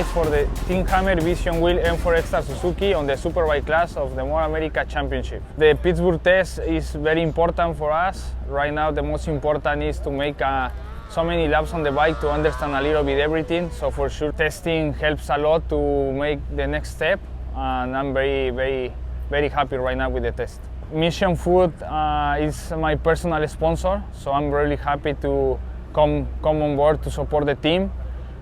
race for the Team Hammer Vision Wheel M4 ECSTAR Suzuki on the Superbike class of the MotoAmerica Championship. The Pittsburgh test is very important for us. Right now the most important is to make so many laps on the bike to understand a little bit everything. So for sure testing helps a lot to make the next step, and I'm very happy right now with the test. Mission Food is my personal sponsor, so I'm really happy to come on board to support the team,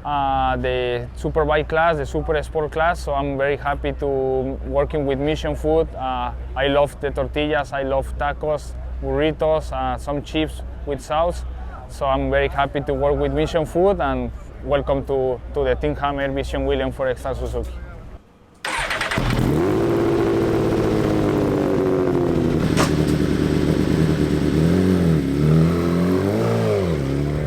the Superbike class, the Super Sport class. So I'm very happy to working with Mission Food. I love the tortillas, I love tacos, burritos, some chips with sauce. So I'm very happy to work with Mission Food, and welcome to the Team Hammer Vision Wheel M4 ECSTAR Suzuki.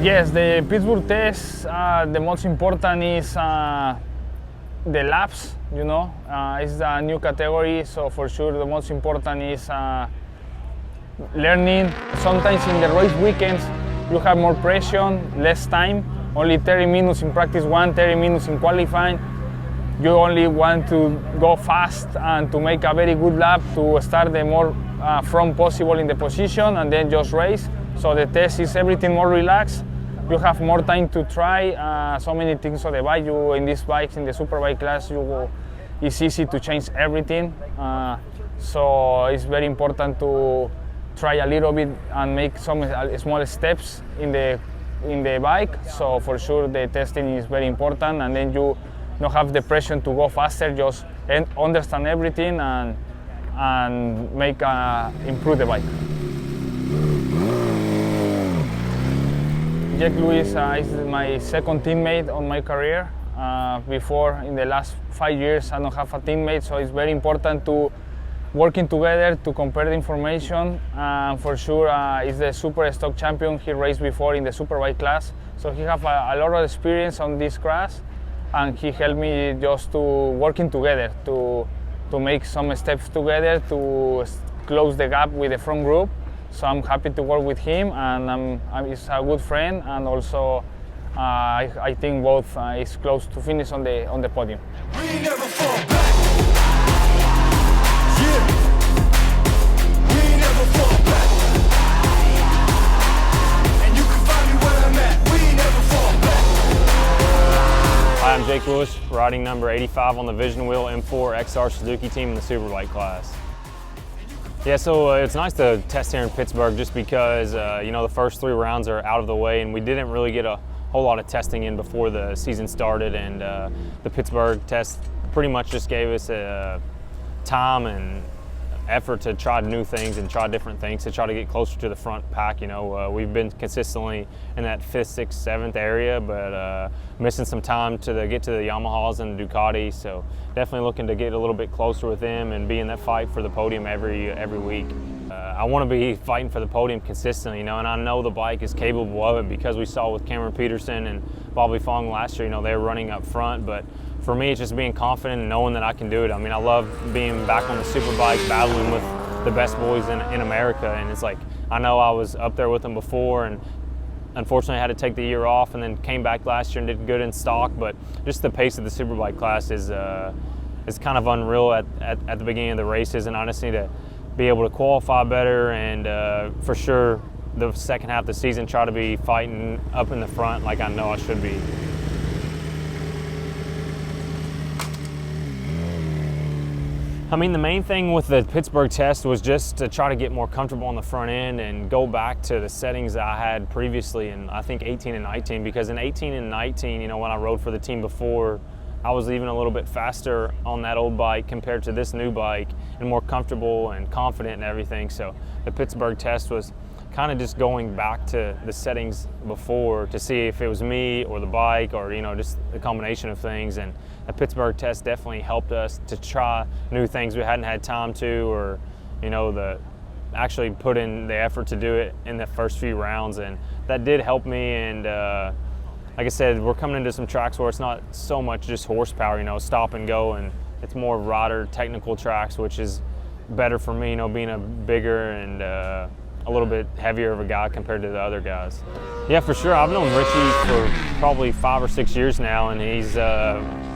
Yes, the Pittsburgh test, the most important is the laps, you know. It's a new category, so for sure the most important is learning. Sometimes in the race weekends you have more pressure, less time, only 30 minutes in practice one, 30 minutes in qualifying. You only want to go fast and to make a very good lap to start the more front possible in the position and then just race. So the test is everything more relaxed. You have more time to try so many things on the bike. You in these bikes, in the Superbike class, it's easy to change everything. So it's very important to try a little bit and make some small steps in the bike. So for sure the testing is very important, and then you don't have the pressure to go faster. Just understand everything and make improve the bike. Jack Lewis is my second teammate on my career. Before, in the last 5 years, I don't have a teammate, so it's very important to working together to compare the information. For sure, he's the super stock champion. He raced before in the Superbike class, so he has a lot of experience on this class, and he helped me just to working together to make some steps together to close the gap with the front group. So I'm happy to work with him, and he's a good friend, and also I think both is close to finish on the podium. We never fall back. Yeah. We never fall back. And you can find me where I'm at. We never fall back. Hi, I'm Jake Lewis, riding number 85 on the Vision Wheel M4 ECSTAR Suzuki team in the Superbike class. Yeah, so it's nice to test here in Pittsburgh just because, you know, the first 3 rounds are out of the way, and we didn't really get a whole lot of testing in before the season started, and the Pittsburgh test pretty much just gave us time and effort to try new things and try different things to try to get closer to the front pack. You know, we've been consistently in that 5th, 6th, 7th area, but missing some time to get to the Yamahas and Ducati. So definitely looking to get a little bit closer with them and be in that fight for the podium every week. I want to be fighting for the podium consistently, you know, and I know the bike is capable of it because we saw with Cameron Peterson and Bobby Fong last year, you know, they were running up front. But for me, it's just being confident and knowing that I can do it. I mean, I love being back on the Superbike, battling with the best boys in America, and it's like, I know I was up there with them before, and unfortunately I had to take the year off and then came back last year and did good in stock, but just the pace of the Superbike class is kind of unreal at the beginning of the races, and I just need to be able to qualify better, and for sure the second half of the season try to be fighting up in the front like I know I should be. I mean, the main thing with the Pittsburgh test was just to try to get more comfortable on the front end and go back to the settings that I had previously in, I think, 18 and 19, because in 18 and 19, you know, when I rode for the team before, I was even a little bit faster on that old bike compared to this new bike, and more comfortable and confident and everything. So the Pittsburgh test was kind of just going back to the settings before to see if it was me or the bike, or, you know, just the combination of things. And the Pittsburgh test definitely helped us to try new things we hadn't had time to, or, you know, actually put in the effort to do it in the first few rounds, and that did help me. And like I said, we're coming into some tracks where it's not so much just horsepower, you know, stop and go, and it's more rider technical tracks, which is better for me, you know, being a bigger and a little bit heavier of a guy compared to the other guys. Yeah, for sure. I've known Richie for probably 5 or 6 years now, and he's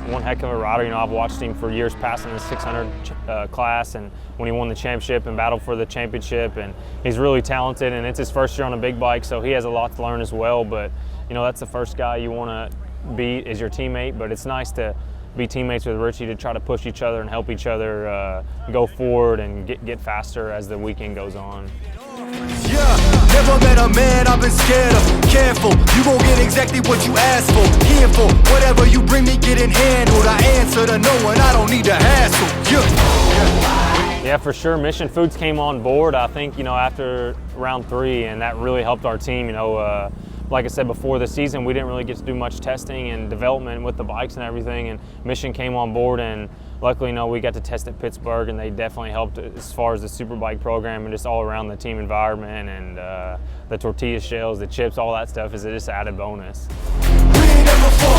one heck of a rider. You know, I've watched him for years past in the 600 class, and when he won the championship and battled for the championship, and he's really talented, and it's his first year on a big bike, so he has a lot to learn as well. But you know, that's the first guy you want to beat is your teammate, but it's nice to be teammates with Richie to try to push each other and help each other go forward and get faster as the weekend goes on. Yeah, never met a man I've been scared of. Careful, you gon' get exactly what you asked for. Here for whatever you bring me, getting handled. I answer to no one, I don't need to hassle. Yeah, for sure. Mission Foods came on board, I think, you know, after round 3, and that really helped our team. You know, like I said before the season, we didn't really get to do much testing and development with the bikes and everything, and Mission came on board, and luckily, you know, we got to test at Pittsburgh, and they definitely helped as far as the Superbike program and just all around the team environment, and the tortilla shells, the chips, all that stuff is just an added bonus. We ain't never fall.